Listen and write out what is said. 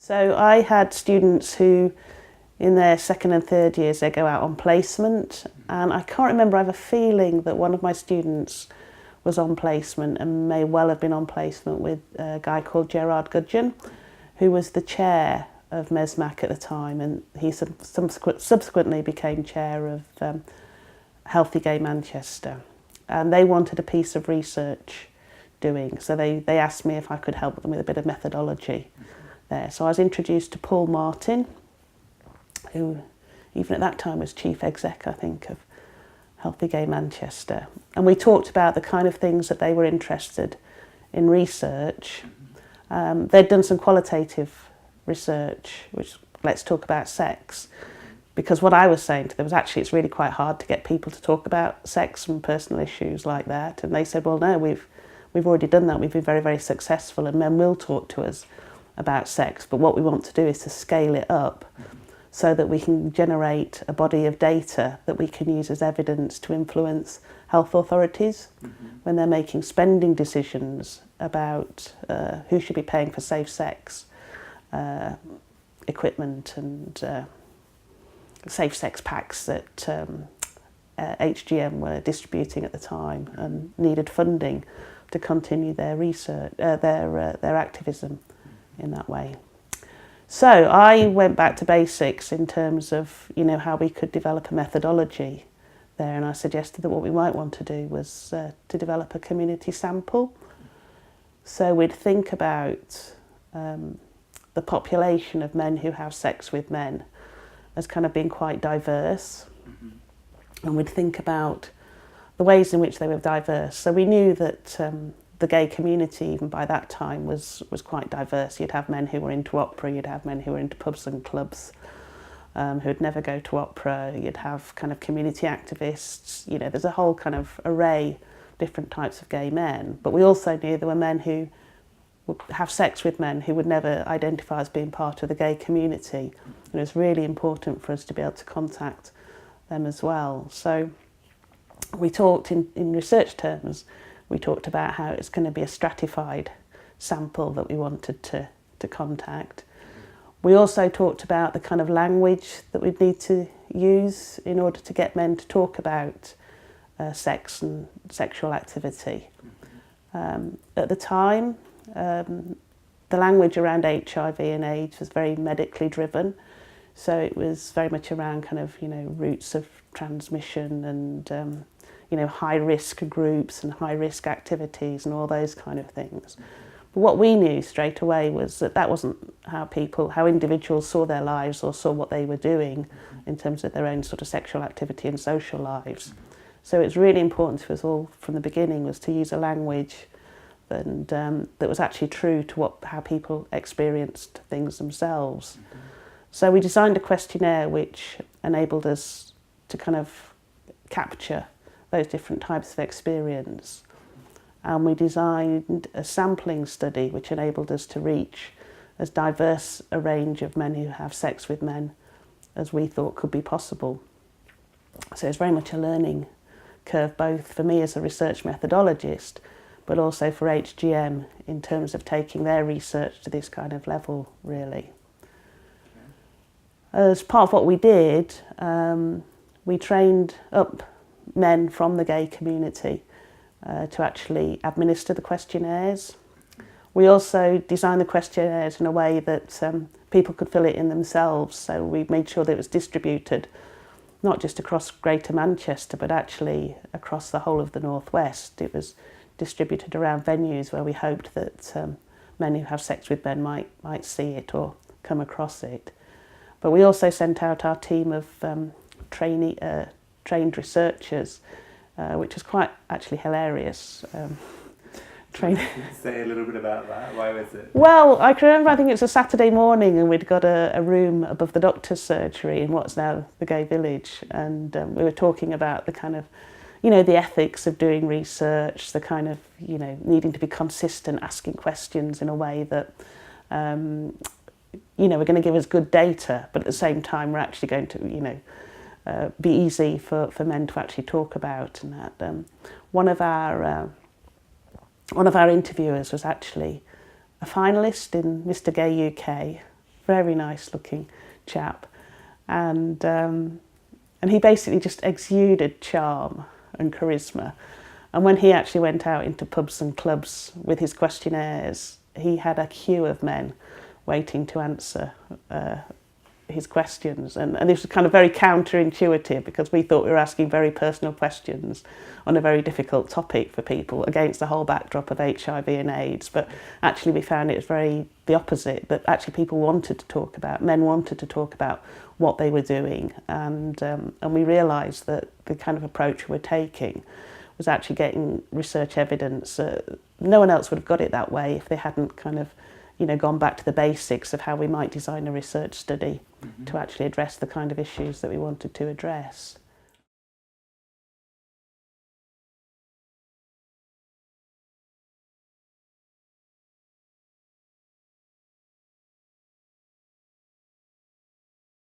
So I had students who, in their second and third years, they go out on placement, and I can't remember, I have a feeling that one of my students was on placement and may well have been on placement with a guy called Gerard Gudgeon, who was the chair of MESMAC at the time, and he subsequently became chair of Healthy Gay Manchester. And they wanted a piece of research doing, so they asked me if I could help them with a bit of methodology there. So I was introduced to Paul Martin, who even at that time was chief exec, I think, of Healthy Gay Manchester. And we talked about the kind of things that they were interested in research. They'd done some qualitative research, which let's talk about sex, because what I was saying to them was actually it's really quite hard to get people to talk about sex and personal issues like that. And they said, well, no, we've already done that. We've been very, very successful, and men will talk to us about sex. But what we want to do is to scale it up so that we can generate a body of data that we can use as evidence to influence health authorities when they're making spending decisions about who should be paying for safe sex equipment and safe sex packs that HGM were distributing at the time and needed funding to continue their research, their activism in that way. So I went back to basics in terms of, you know, how we could develop a methodology there, and I suggested that what we might want to do was to develop a community sample. So we'd think about the population of men who have sex with men as kind of being quite diverse, and we'd think about the ways in which they were diverse. So we knew that the gay community, even by that time, was quite diverse. You'd have men who were into opera, you'd have men who were into pubs and clubs, who'd never go to opera, you'd have kind of community activists, you know, there's a whole kind of array of different types of gay men. But we also knew there were men who would have sex with men who would never identify as being part of the gay community. And it was really important for us to be able to contact them as well. So we talked in research terms, we talked about how it's going to be a stratified sample that we wanted to contact. We also talked about the kind of language that we'd need to use in order to get men to talk about sex and sexual activity. At the time, the language around HIV and AIDS was very medically driven, so it was very much around kind of, you know, routes of transmission and you know, high-risk groups and high-risk activities and all those kind of things. But what we knew straight away was that that wasn't how individuals saw their lives or saw what they were doing in terms of their own sort of sexual activity and social lives. So it's really important to us all from the beginning was to use a language and that was actually true to how people experienced things themselves. So we designed a questionnaire which enabled us to kind of capture those different types of experience. And we designed a sampling study which enabled us to reach as diverse a range of men who have sex with men as we thought could be possible. So it's very much a learning curve, both for me as a research methodologist, but also for HGM in terms of taking their research to this kind of level, really. As part of what we did, we trained up men from the gay community to actually administer the questionnaires. We also designed the questionnaires in a way that people could fill it in themselves, so we made sure that it was distributed not just across Greater Manchester but actually across the whole of the North West. It was distributed around venues where we hoped that men who have sex with men might see it or come across it. But we also sent out our team of trained researchers, which was quite actually hilarious. Say a little bit about that. Why was it? Well, I can remember, I think it was a Saturday morning, and we'd got a room above the doctor's surgery in what's now the Gay Village, and we were talking about the kind of, you know, the ethics of doing research, the kind of, you know, needing to be consistent, asking questions in a way that, you know, we're going to give us good data, but at the same time we're actually going to, you know, be easy for men to actually talk about. And that one of our interviewers was actually a finalist in Mr. Gay UK, very nice looking chap, and he basically just exuded charm and charisma. And when he actually went out into pubs and clubs with his questionnaires, he had a queue of men waiting to answer his questions. And this was kind of very counterintuitive, because we thought we were asking very personal questions on a very difficult topic for people against the whole backdrop of HIV and AIDS. But actually we found it was very the opposite, that actually people wanted to talk about, men wanted to talk about what they were doing. And we realised that the kind of approach we were taking was actually getting research evidence. No one else would have got it that way if they hadn't kind of, gone back to the basics of how we might design a research study to actually address the kind of issues that we wanted to address.